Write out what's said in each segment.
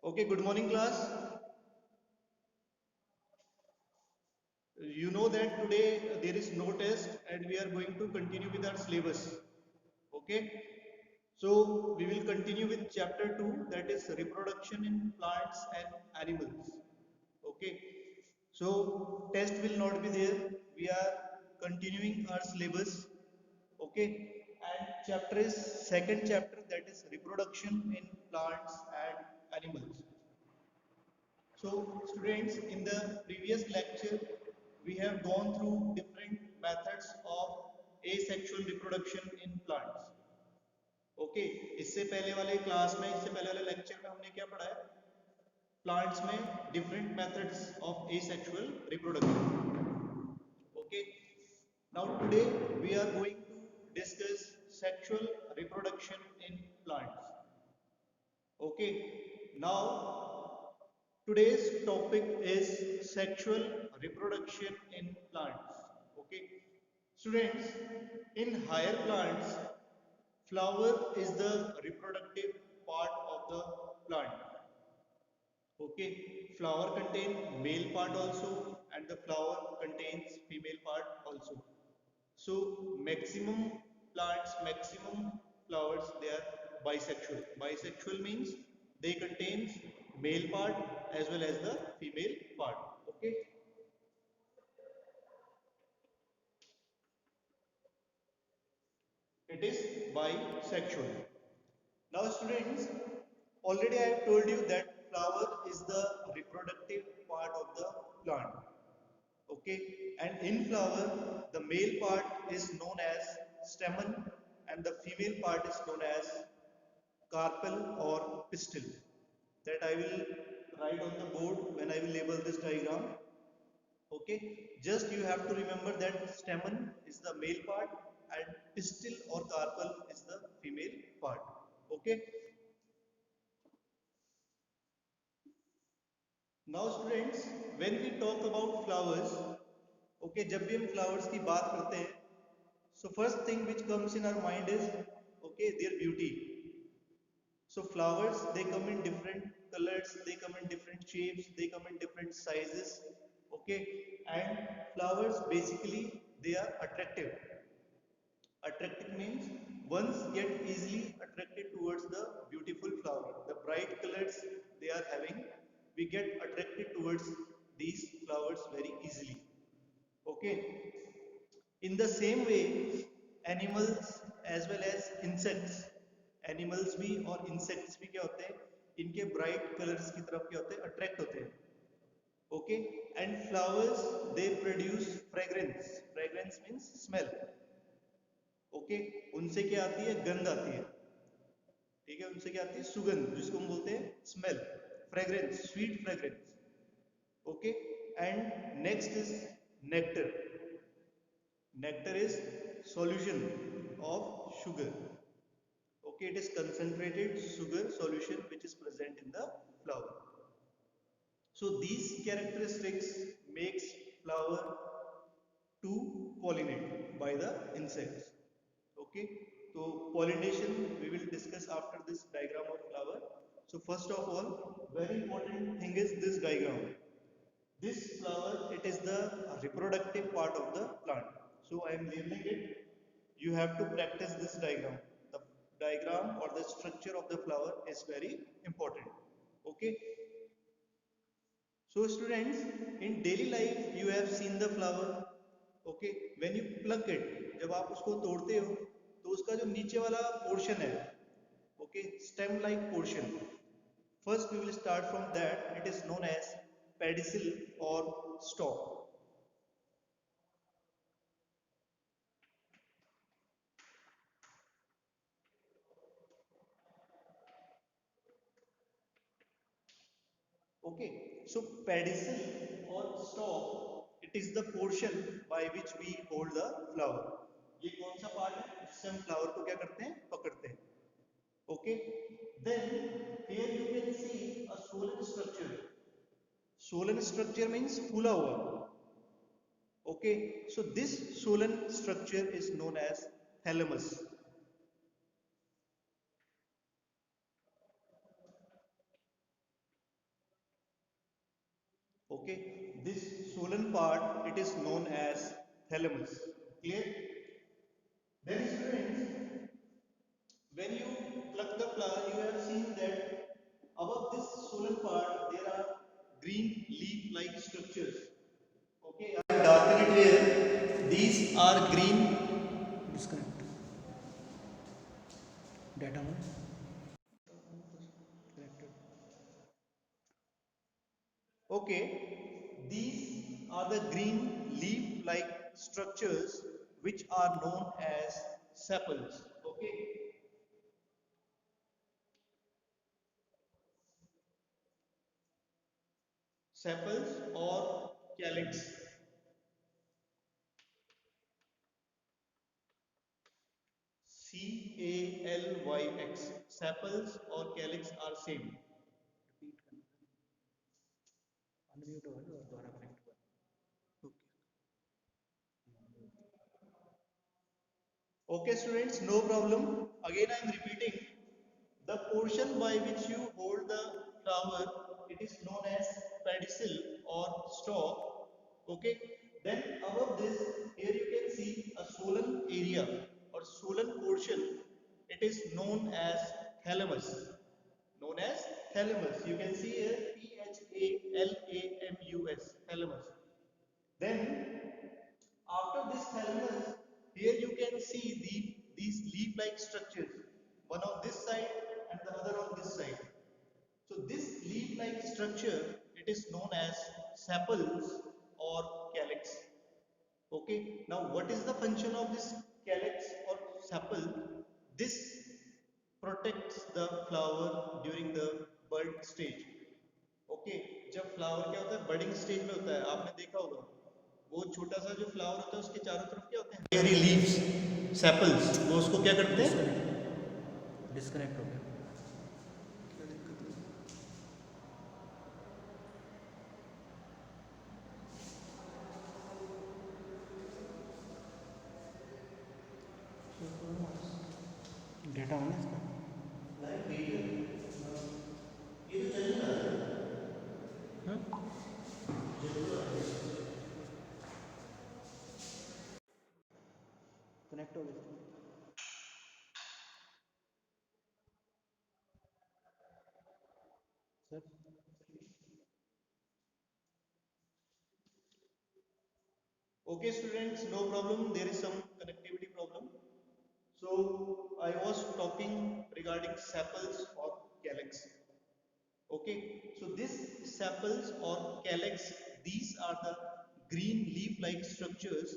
Okay, good morning, class. You know that today there is no test and we are going to continue with our syllabus. Okay, so we will continue with chapter 2, that is reproduction in plants and animals. Okay, so test will not be there. We are continuing our syllabus. Okay, and chapter is second chapter, that is reproduction in plants and animals. So, students, in the previous lecture, we have gone through different methods of asexual reproduction in plants. Okay इससे पहले वाले class में इससे पहले वाले lecture में हमने क्या पढ़ा है प्लांट्स में different methods of asexual reproduction. Okay, now today we are going to discuss sexual reproduction in plants. Okay, now today's topic is sexual reproduction in plants. Okay, students, in higher plants, flower is the reproductive part of the plant. Okay, flower contains male part also, and the flower contains female part also. So maximum plants, maximum flowers, they are bisexual. Bisexual means they contains male part as well as the female part. Okay. It is bisexual. Now students, already I have told you that flower is the reproductive part of the plant. Okay, and in flower the male part is known as stamen and the female part is known as carpel or pistil. That I will write on the board when I will label this diagram. Okay, just you have to remember that stamen is the male part and pistil or carpel is the female part. Okay, now students, when we talk about flowers, okay, जब भी हम flowers की बात करते हैं, so first thing which comes in our mind is okay their beauty. So flowers, they come in different colors, they come in different shapes, they come in different sizes. Okay, and flowers basically they are attractive. Attractive means ones get easily attracted towards the beautiful flower. The bright colors they are having, we get attracted towards these flowers very easily. Okay. In the same way, animals as well as insects, animals भी और insects भी क्या होते हैं इनके bright colours की तरफ क्या होते हैं अट्रैक्ट होते हैं. Okay, and flowers they produce fragrance. Fragrance means smell. Okay, उनसे क्या आती है गंध आती है. ठीक है, उनसे क्या आती है सुगंध जिसको हम बोलते हैं smell. Fragrance, sweet fragrance. Okay, and next is nectar. Nectar is solution of sugar. Okay, it is concentrated sugar solution which is present in the flower. So these characteristics makes flower to pollinate by the insects. Okay, so pollination we will discuss after this diagram of flower. So first of all, very important thing is this diagram. This flower, it is the reproductive part of the plant. So I am labeling it. You have to practice this diagram. The diagram or the structure of the flower is very important. Okay. So students, in daily life you have seen the flower. Okay. When you pluck it, जब आप उसको तोड़ते हो, तो उसका जो नीचे वाला portion है, okay, stem-like portion. First we will start from that. It is known as pedicel or stalk. Okay, so pedicel or stalk, it is the portion by which we hold the flower. ये कौन सा part है जिससे हम flower को क्या करते हैं पकड़ते हैं. Okay, then here you can see a swollen structure. Swollen structure means फूला हुआ. Okay, so this swollen structure is known as thalamus. part, it is known as thalamus. Clear? Then students, when you pluck the flower, you have seen that above this swollen part, there are green leaf-like structures. Okay, I have darkened it here. These are green. Disconnect. Data on. Connected. Okay, these are the green leaf-like structures which are known as sepals. Okay, sepals or calyx. Calyx. Sepals or calyx are same. Repeat करना unmute होगा और दोबारा connect हुआ Okay, students, no problem. Again, I am repeating. The portion by which you hold the flower, it is known as pedicel or stalk. Okay. Then above this, here you can see a swollen area or swollen portion. It is known as thalamus. Known as thalamus. You can see here Thalamus. Thalamus. Then after this thalamus, here you can see these leaf-like structures, one on this side and the other on this side. So this leaf-like structure, it is known as sepals or calyx. Okay. Now, what is the function of this calyx or sepal? This protects the flower during the bud stage. Okay जब flower क्या होता है budding stage में होता है आपने देखा होगा वो छोटा सा जो फ्लावर होता है उसके चारों तरफ क्या होते हैं हरी लीव्स सेपल्स वो उसको क्या करते हैं डिस्कनेक्ट हो गया डेटा ऑन है इसका कनेक्ट हो गया sir Okay, students, no problem. There is some connectivity problem. So I was talking regarding sepals or calyx. Okay, so this sepals or calyx, these are the green leaf-like structures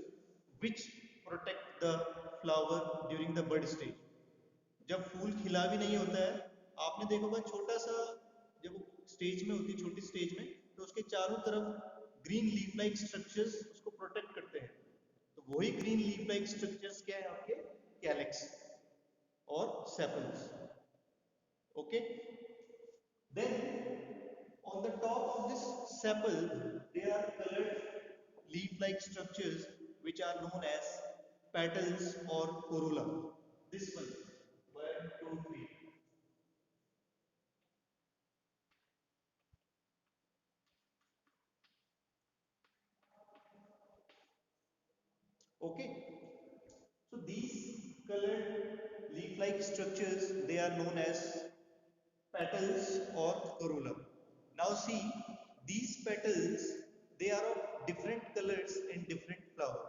which protect the flower during the bud stage. जब फूल खिला भी नहीं होता है आपने देखा होगा छोटा सा जब स्टेज में होती है छोटी स्टेज में तो उसके चारों तरफ ग्रीन लीफ लाइक स्ट्रक्चर्स उसको प्रोटेक्ट करते हैं तो वही ग्रीन लीफ लाइक स्ट्रक्चर्स क्या है आपके कैलेक्स और sepals okay then on the top of this sepal there are colored leaf like structures which are known as petals or corolla this one 1 2 3 okay so these colored leaf like structures they are known as petals or corolla. Now see, these petals, they are of different colors in different flower.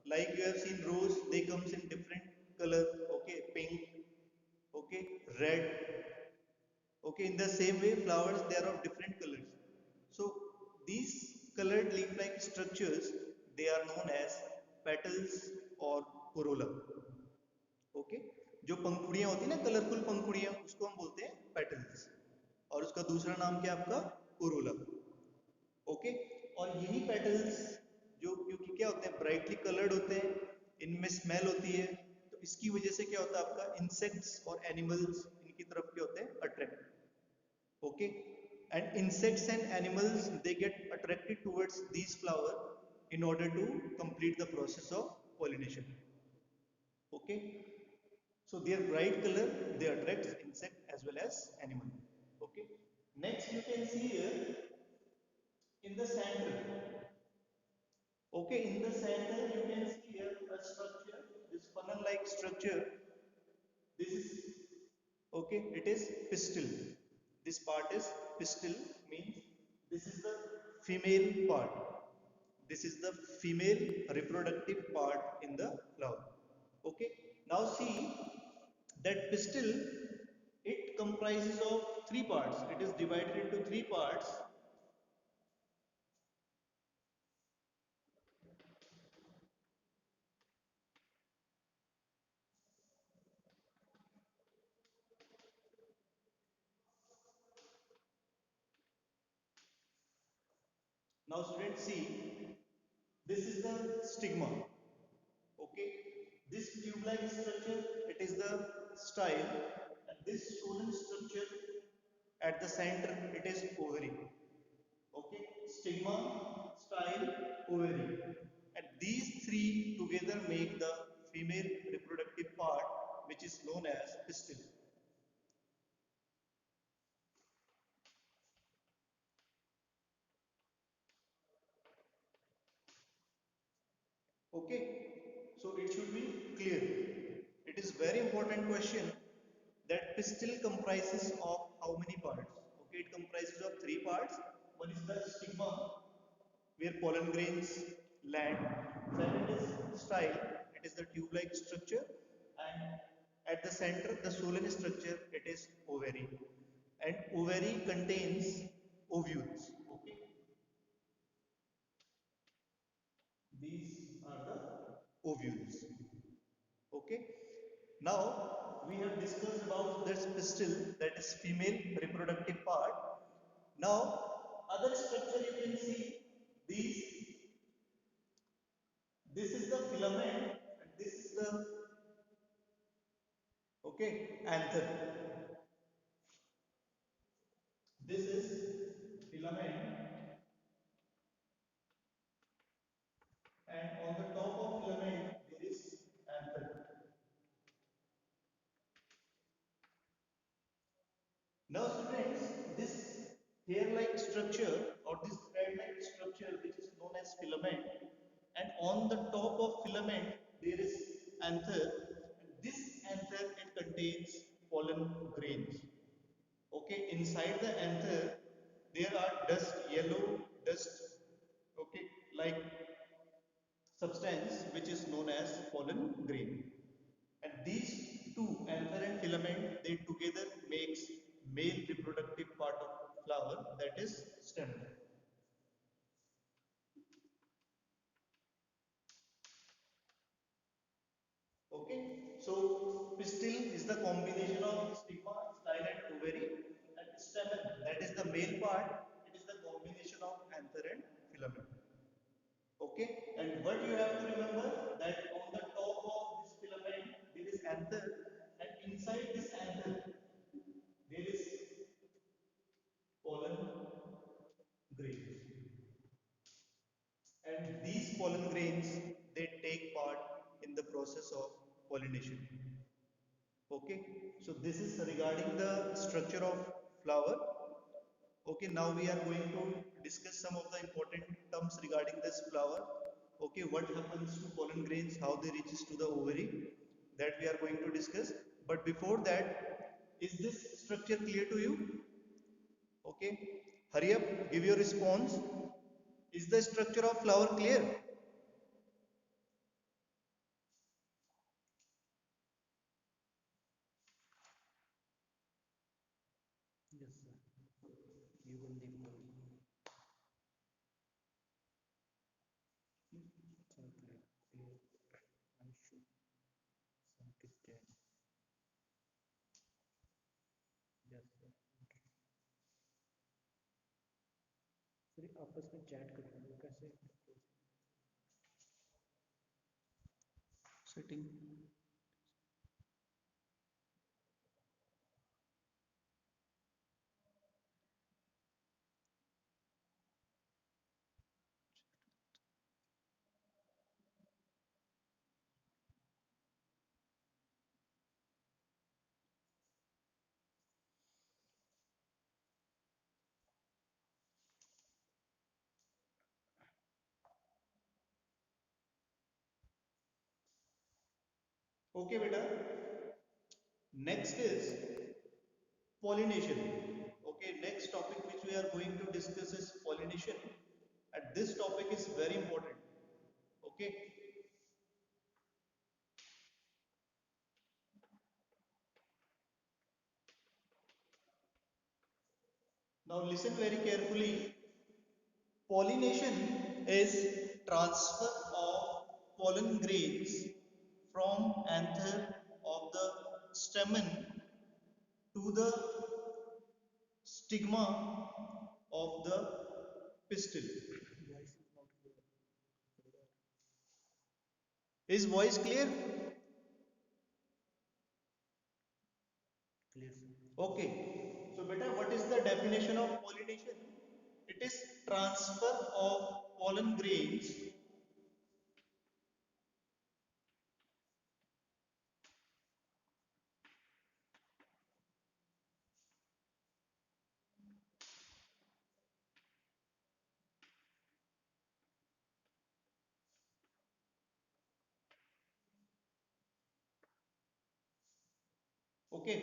Like you have seen rose, they comes in different color, okay, pink, okay, red, okay. In the same way, flowers, they are of different colors. So these colored leaf-like structures, they are known as petals or corolla. Okay जो पंखुड़ियां होती है ना colourful पंखुड़ियां उसको हम बोलते हैं petals और उसका दूसरा नाम क्या है आपका कोरोला ओके और यही पेटल्स जो क्योंकि क्या होते हैं ब्राइटली कलर्ड होते हैं इनमें स्मेल होती है तो इसकी वजह से क्या होता है आपका इंसेक्ट्स और एनिमल्स इनकी तरफ क्या होते हैं attract okay and insects and animals they get attracted towards these flower in order to complete the process of pollination okay so their bright color they attract insect as well as animal okay next you can see here in the center Okay, in the center you can see here a structure, this funnel-like structure. This is okay. It is pistil. This part is pistil, means this is the female part. This is the female reproductive part in the flower. Okay. Now see that pistil. It comprises of three parts. It is divided into three parts. Now students see, this is the stigma. Okay, this tube-like structure, it is the style, and this swollen structure at the center, it is ovary. Okay, stigma, style, ovary, and these three together make the female reproductive part, which is known as pistil. Okay, so it should be clear. It is very important question that pistil comprises of how many parts? Okay, it comprises of three parts. One is the stigma, where pollen grains land. Second is style, it is the tube-like structure, and at the center, the swollen structure, it is ovary. And ovary contains ovules. Okay, these are the ovules. Okay. Now we have discussed about this pistil, that is female reproductive part. Now other structure you can see these. This is the filament and this is the okay anther. This is filament and on the top of filament there is anther. Now students, this hair-like structure or this thread-like structure which is known as filament, and on the top of filament there is anther, and this anther it contains pollen grains. Okay, inside the anther there are dust, yellow dust, okay, like substance which is known as pollen grain. And these two, anther and filament, they together makes male reproductive part of flower, that is stem. Okay, so pistil is the combination of stigma, style and ovary, and stamen, that is the male part, it is the combination of anther and filament. Okay, and what you have to remember that on the top of this filament there is anther, and inside this anther there is pollen grains, and these pollen grains they take part in the process of pollination. Okay, so this is regarding the structure of flower. Okay, now we are going to discuss some of the important terms regarding this flower. Okay, what happens to pollen grains, how they reaches to the ovary, that we are going to discuss. But before that, is this structure clear to you? Okay, hurry up, give your response. Is the structure of flower clear? Yes, sir. You will leave the chocolate, clear, Anshu, Sankit, yes, sir. फिर आपस में chat कर लो कैसे Setting. Okay, beta. Next is pollination. Okay, next topic which we are going to discuss is pollination, and this topic is very important. Okay, now listen very carefully. Pollination is transfer of pollen grains from anther of the stamen to the stigma of the pistil. Voice is not clear. Is voice clear? Clear, sir. Okay. So beta, what is the definition of pollination? It is transfer of pollen grains. Okay.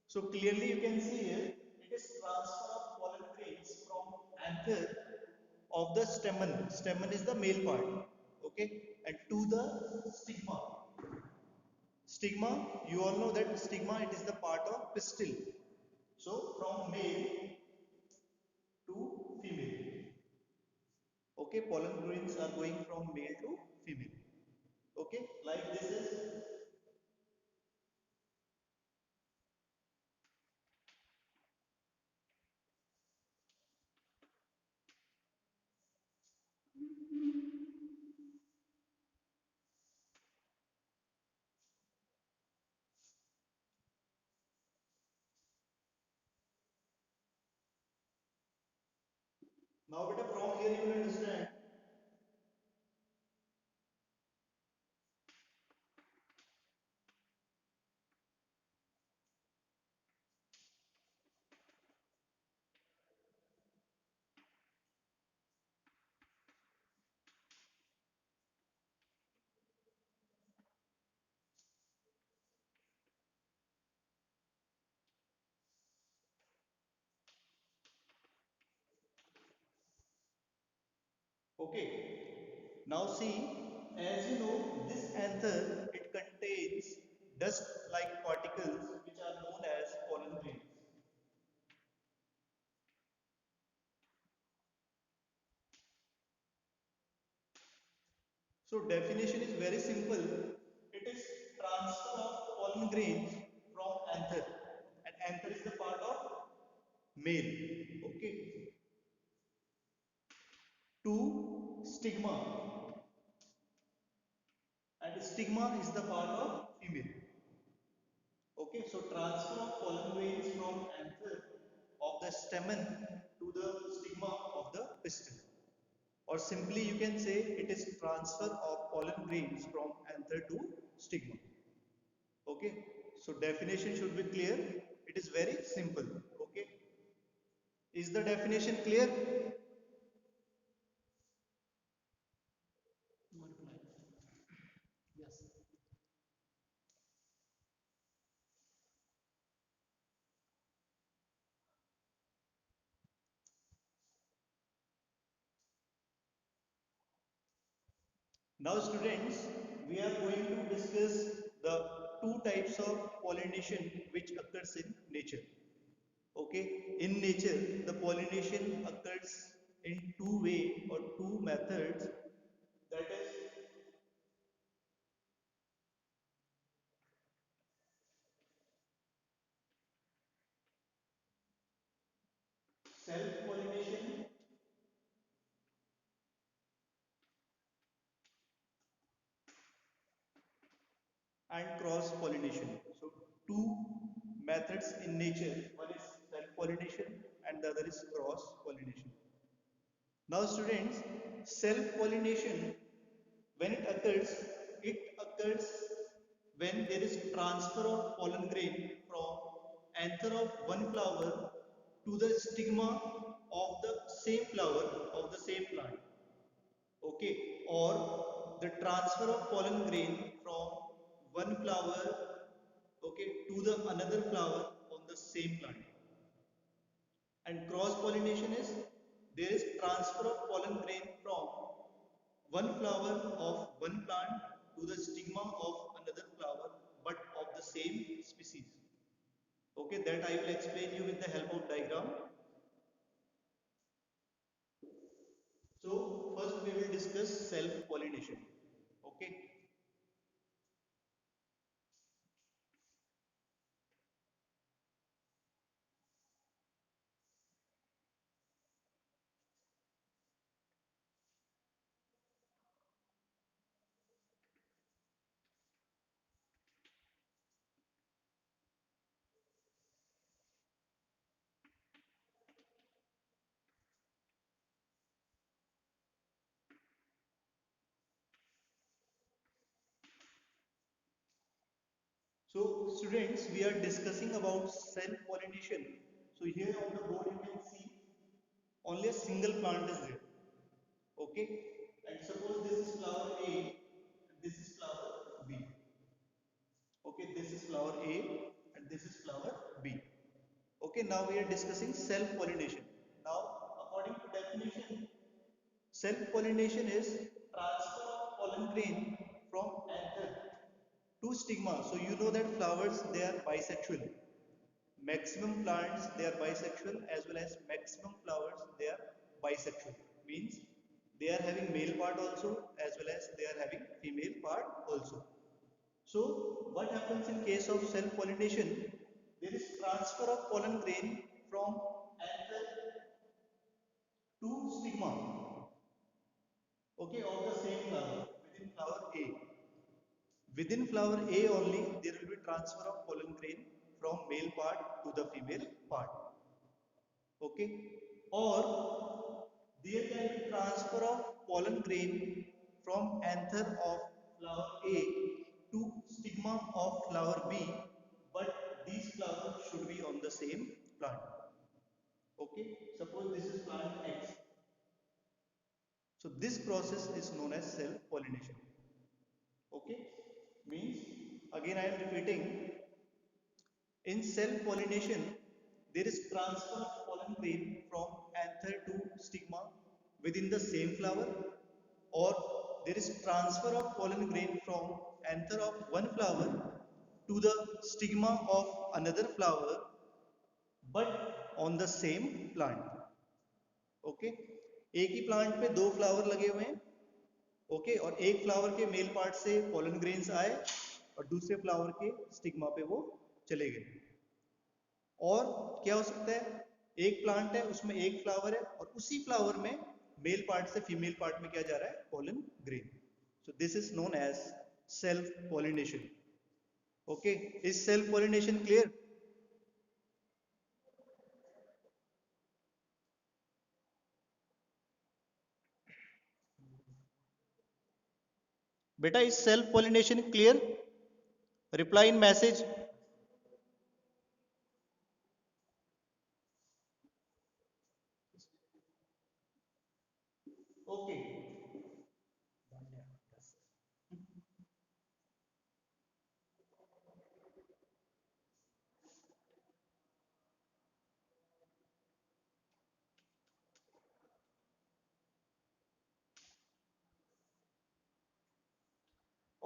So clearly you can see here, it is transfer of pollen grains from anther of the stamen. Stamen is the male part. Okay. And to the stigma. Stigma, you all know that stigma, it is the part of pistil. So from male to female. Okay, pollen grains are going from male to female. Okay, like this is. Now, beta, from here you will understand. Okay. Now see, as you know, this anther, it contains dust-like particles which are known as pollen grains. So definition is very simple. It is transfer of pollen grains from anther, and anther is the part of male. Okay. To stigma, and stigma is the part of female. Okay, so transfer of pollen grains from anther of the stamen to the stigma of the pistil. Or simply you can say it is transfer of pollen grains from anther to stigma. Okay, so definition should be clear. It is very simple. Okay, is the definition clear? No reply. Yes. Now students, we are going to discuss the two types of pollination which occurs in nature. Okay, in nature, the pollination occurs in two way or two methods. That is self-pollination and cross-pollination. So two methods in nature. One is self-pollination and the other is cross-pollination. Now students, self-pollination, when it occurs when there is transfer of pollen grain from anther of one flower to the stigma of the same flower of the same plant. Okay, or the transfer of pollen grain from one flower, okay, to the another flower on the same plant. And cross pollination is there is transfer of pollen grain from one flower of one plant to the stigma of another flower but of the same species. Okay, that I will explain you with the help of diagram. So first we will discuss self pollination. Okay. So students, we are discussing about self pollination. So here on the board you can see only a single plant is there. Okay, and suppose this is flower A and this is flower B. Okay, this is flower A and this is flower B. Okay, now we are discussing self pollination. Now according to definition, self pollination is transfer of pollen grain from anther to stigma. So you know that flowers they are bisexual. Maximum plants they are bisexual, as well as maximum flowers they are bisexual, means they are having male part also as well as they are having female part also. So what happens in case of self pollination? There is transfer of pollen grain from anther to stigma, okay, of the same flower within flower A. Within flower A only there will be transfer of pollen grain from male part to the female part. Okay, or there can be transfer of pollen grain from anther of flower A to stigma of flower B, but these flowers should be on the same plant. Okay, suppose this is plant X. So this process is known as self pollination. Okay, means again I am repeating, in self pollination, there is transfer of pollen grain from anther to stigma within the same flower, or there is transfer of pollen grain from anther of one flower to the stigma of another flower, but on the same plant. Okay, एक ही plant पे दो flower लगे हुए हैं. Okay, और एक flower के मेल पार्ट से पोलन ग्रेन्स आए और दूसरे फ्लावर के स्टिग्मा पे वो चले गए. और क्या हो सकता है, एक प्लांट है उसमें एक फ्लावर है और उसी फ्लावर में मेल पार्ट से फीमेल पार्ट में क्या जा रहा है, pollen grain. So this is known as self pollination. Okay, is self pollination clear? बेटा is self pollination clear? Reply in message. Okay,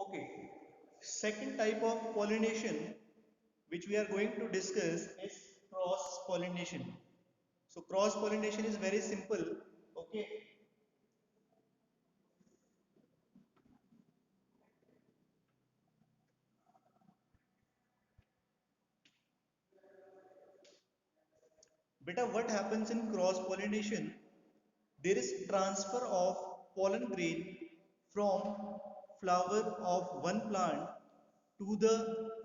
okay. Second type of pollination which we are going to discuss is cross pollination. So cross pollination is very simple. Okay, beta, what happens in cross pollination? There is transfer of pollen grain from flower of one plant to the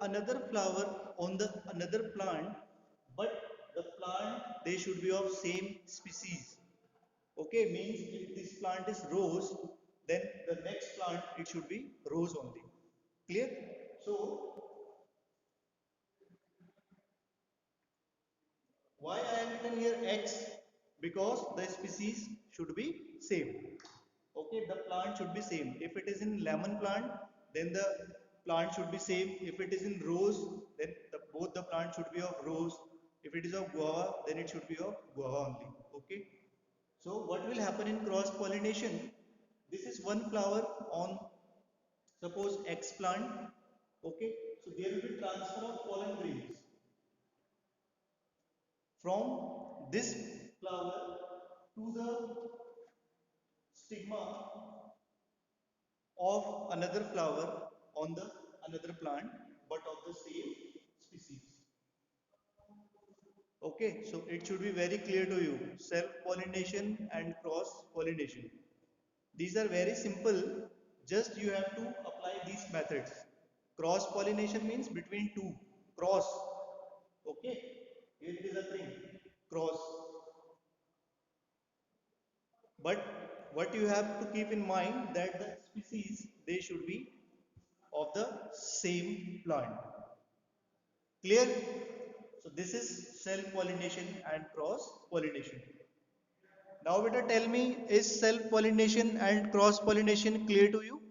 another flower on the another plant, but the plant they should be of same species. Okay, means if this plant is rose, then the next plant it should be rose only. Clear? So why I am written here X? Because the species should be same. Okay, the plant should be same. If it is in lemon plant, then the plant should be same. If it is in rows, then both the plant should be of rows. If it is of guava, then it should be of guava only. Okay. So what will happen in cross pollination? This is one flower on suppose X plant. Okay. So there will be transfer of pollen grains from this flower to the stigma of another flower on the another plant but of the same species. Okay, so it should be very clear to you, self pollination and cross pollination, these are very simple, just you have to apply these methods. Cross pollination means between two, cross. Okay, here it is a thing, cross. But what you have to keep in mind that the species they should be of the same plant. Clear? So this is self pollination and cross pollination. Now beta tell me, is self pollination and cross pollination clear to you?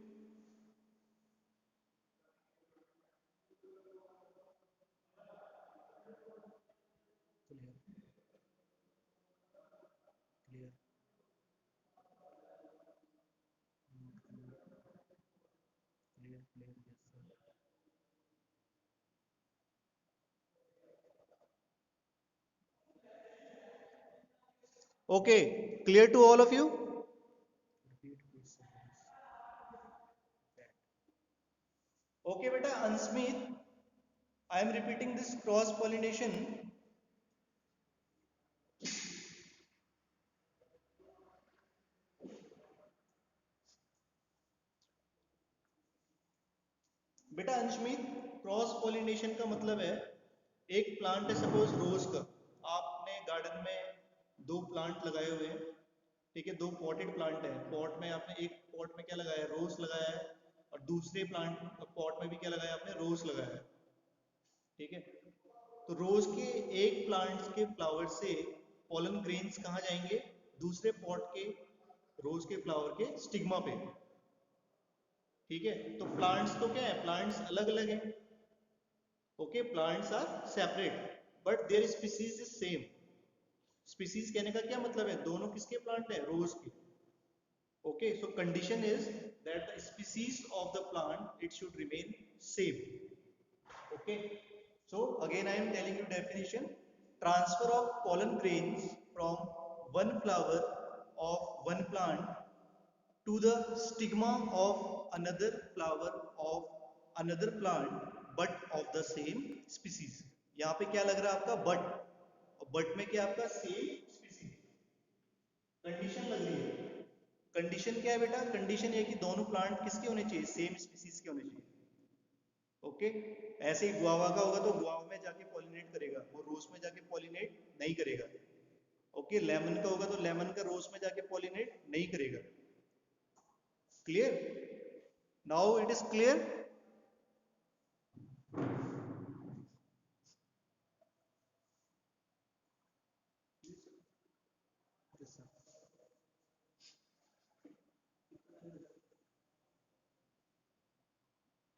Clear. Clear. Clear. Clear. Yes, sir. Okay, clear to all of you? Repeat, please, sir. That. Okay beta, Ansmeet, I am repeating this cross pollination. बेटा अंशमीत, cross pollination का मतलब है, एक plant है suppose रोज का, आपने garden में दो प्लांट लगाए हुए हैं, ठीक है, दो पॉटेड प्लांट है, पॉट में आपने एक पॉट में क्या लगाया है, रोज लगाया है, और दूसरे प्लांट पॉट में भी क्या लगाया आपने, रोज लगाया है, ठीक है। तो रोज के एक प्लांट के फ्लावर से पॉलन ग्रेन्स कहाँ जाएंगे, दूसरे पॉट के रोज के फ्लावर के स्टिग्मा पे, ठीक है। तो प्लांट्स तो क्या है, प्लांट्स अलग अलग हैं, okay, plants are separate but their species is same. Species कहने का क्या मतलब है, दोनों किसके प्लांट है, रोज के, okay. So condition is that the species of the plant it should remain same, okay. So again I am telling you definition, transfer of pollen grains from one flower of one plant to the stigma of another flower of another plant but of the same species। यहाँ पे क्या लग रहा है आपका, but, और but में क्या आपका, सेम स्पीसीज। कंडीशन लग रही है, कंडीशन क्या है बेटा, कंडीशन ये कि दोनों प्लांट किसके होने चाहिए, सेम स्पीसीज के होने चाहिए, ओके। ऐसे ही गुआवा का होगा तो गुआवा में जाके पॉलिनेट करेगा, वो रोज में जाके पॉलिनेट नहीं करेगा, ओके। लेमन का होगा तो लेमन का रोज में जाके पॉलिनेट नहीं करेगा। Clear? Now it is clear? Yes, sir.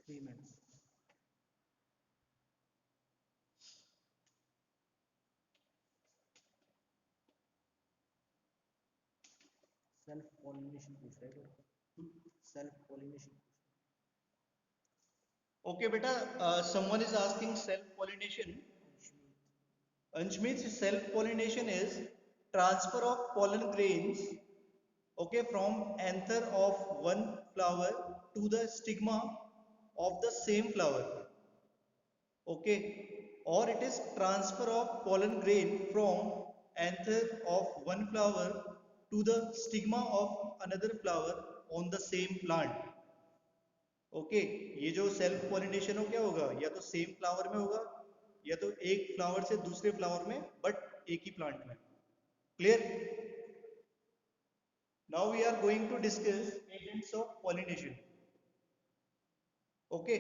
3 minutes. Self pollination पूछ रहा है, self pollination. Okay, beta. Someone is asking self-pollination. Anshmit's self-pollination is transfer of pollen grains, okay, from anther of one flower to the stigma of the same flower, okay, or it is transfer of pollen grain from anther of one flower to the stigma of another flower on the same plant। Okay, ये जो self pollination हो क्या होगा, या तो same flower में होगा या तो एक फ्लावर से दूसरे फ्लावर में बट एक ही प्लांट में। Clear? Now we are going to discuss agents of pollination. Okay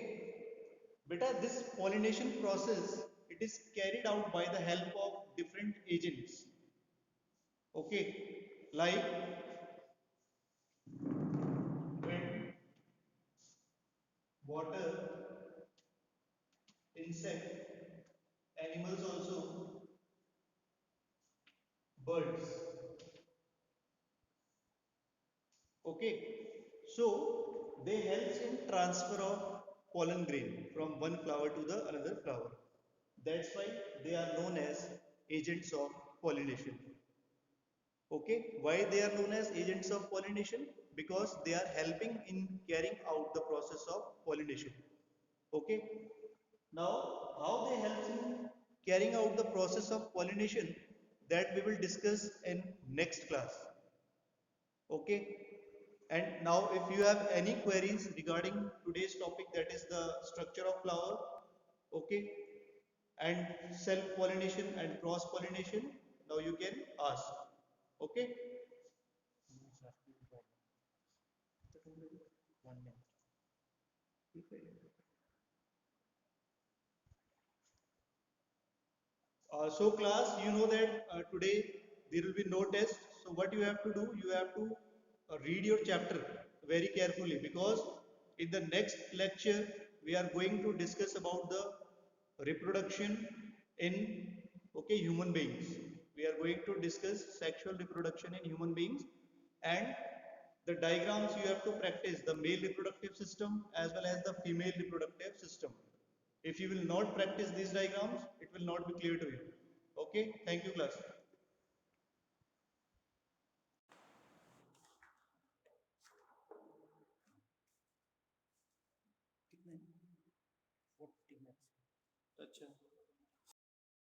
बेटा, this pollination process it is carried out by the help of different agents, okay, like wind, water, insect, animals also, birds. Okay, so they helps in transfer of pollen grain from one flower to the another flower. That's why they are known as agents of pollination. Okay, why they are known as agents of pollination? Because they are helping in carrying out the process of pollination. Okay, now how they help in carrying out the process of pollination, that we will discuss in next class. Okay, and now if you have any queries regarding today's topic, that is the structure of flower, okay, and self pollination and cross pollination, now you can ask. Okay. No, sir. No problem. 1 minute. So class, you know that today there will be no test. So what you have to do, you have to read your chapter very carefully, because in the next lecture we are going to discuss about the reproduction in, okay, human beings. We are going to discuss sexual reproduction in human beings, and the diagrams you have to practice the male reproductive system as well as the female reproductive system. If you will not practice these diagrams, it will not be clear to you. Okay, thank you class. कितने 40 minutes. अच्छा